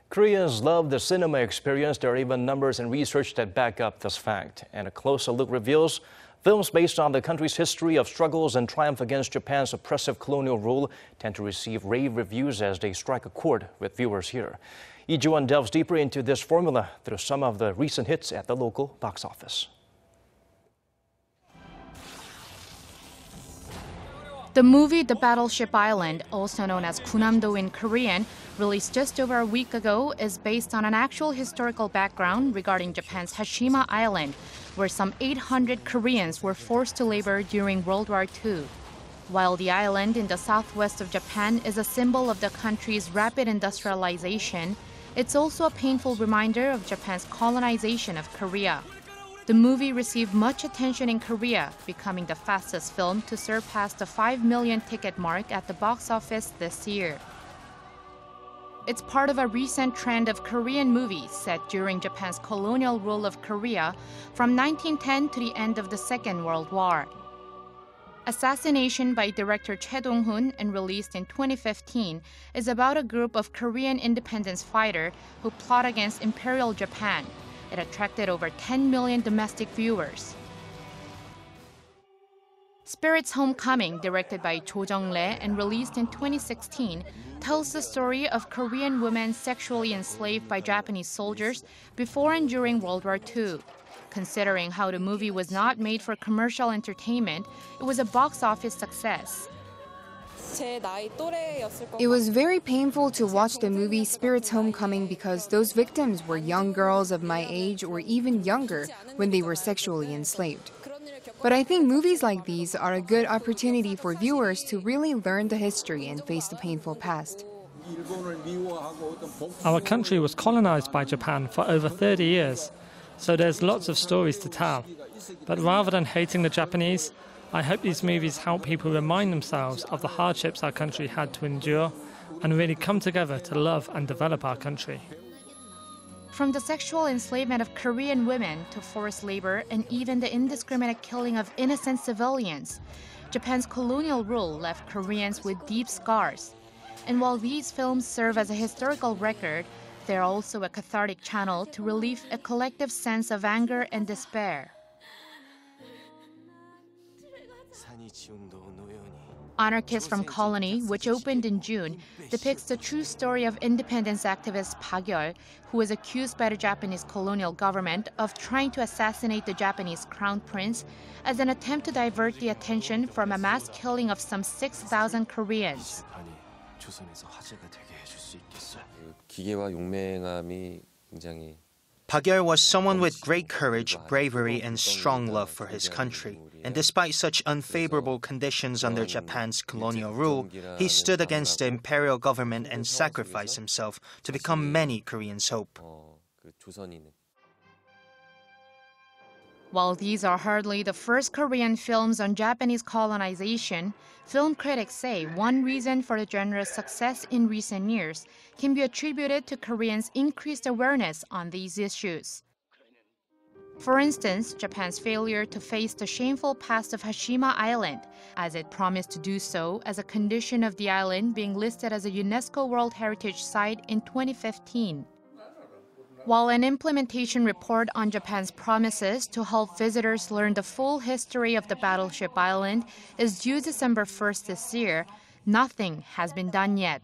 Koreans love the cinema experience. There are even numbers and research that back up this fact. And a closer look reveals films based on the country's history of struggles and triumph against Japan's oppressive colonial rule tend to receive rave reviews as they strike a chord with viewers here. Je-hoon delves deeper into this formula through some of the recent hits at the local box office. The movie The Battleship Island, also known as Kunhamdo in Korean, released just over a week ago, is based on an actual historical background regarding Japan's Hashima Island, where some 800 Koreans were forced to labor during World War II. While the island in the southwest of Japan is a symbol of the country's rapid industrialization, it's also a painful reminder of Japan's colonization of Korea. The movie received much attention in Korea, becoming the fastest film to surpass the 5 million ticket mark at the box office this year. It's part of a recent trend of Korean movies set during Japan's colonial rule of Korea from 1910 to the end of the Second World War. Assassination by director Je Dong-hoon and released in 2015 is about a group of Korean independence fighters who plot against Imperial Japan. It attracted over 10 million domestic viewers. Spirit's Homecoming, directed by Jung-lae and released in 2016, tells the story of Korean women sexually enslaved by Japanese soldiers before and during World War II. Considering how the movie was not made for commercial entertainment, it was a box office success. It was very painful to watch the movie Spirit's Homecoming because those victims were young girls of my age or even younger when they were sexually enslaved. But I think movies like these are a good opportunity for viewers to really learn the history and face the painful past. Our country was colonized by Japan for over 30 years, so there's lots of stories to tell. But rather than hating the Japanese, I hope these movies help people remind themselves of the hardships our country had to endure and really come together to love and develop our country. From the sexual enslavement of Korean women to forced labor and even the indiscriminate killing of innocent civilians, Japan's colonial rule left Koreans with deep scars. And while these films serve as a historical record, they're also a cathartic channel to relieve a collective sense of anger and despair. Anarchist from Colony, which opened in June, depicts the true story of independence activist Park Yeol, who was accused by the Japanese colonial government of trying to assassinate the Japanese crown prince as an attempt to divert the attention from a mass killing of some 6,000 Koreans. Park Yeol was someone with great courage, bravery, and strong love for his country. And despite such unfavorable conditions under Japan's colonial rule, he stood against the imperial government and sacrificed himself to become many Koreans' hope. While these are hardly the first Korean films on Japanese colonization, film critics say one reason for the genre's success in recent years can be attributed to Koreans' increased awareness on these issues. For instance, Japan's failure to face the shameful past of Hashima Island, as it promised to do so as a condition of the island being listed as a UNESCO World Heritage Site in 2015. While an implementation report on Japan's promises to help visitors learn the full history of the Battleship Island is due December 1st this year, nothing has been done yet.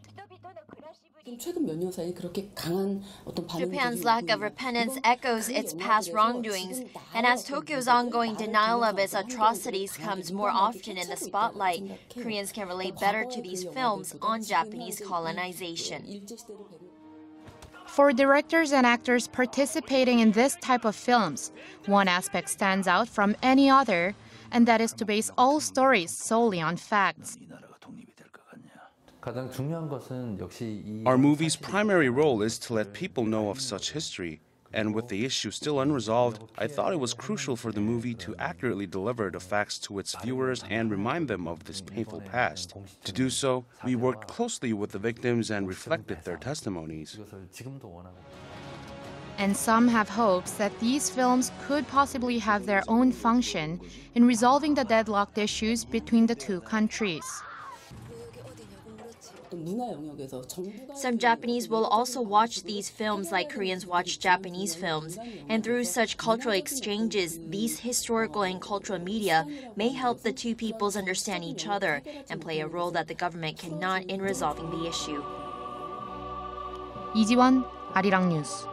Japan's lack of repentance echoes its past wrongdoings, and as Tokyo's ongoing denial of its atrocities comes more often in the spotlight, Koreans can relate better to these films on Japanese colonization. For directors and actors participating in this type of films, one aspect stands out from any other, and that is to base all stories solely on facts. Our movie's primary role is to let people know of such history, and with the issue still unresolved, I thought it was crucial for the movie to accurately deliver the facts to its viewers and remind them of this painful past. To do so, we worked closely with the victims and reflected their testimonies. And some have hopes that these films could possibly have their own function in resolving the deadlocked issues between the two countries. Some Japanese will also watch these films like Koreans watch Japanese films, and through such cultural exchanges, these historical and cultural media may help the two peoples understand each other and play a role that the government cannot in resolving the issue. 이지원, 아리랑 뉴스.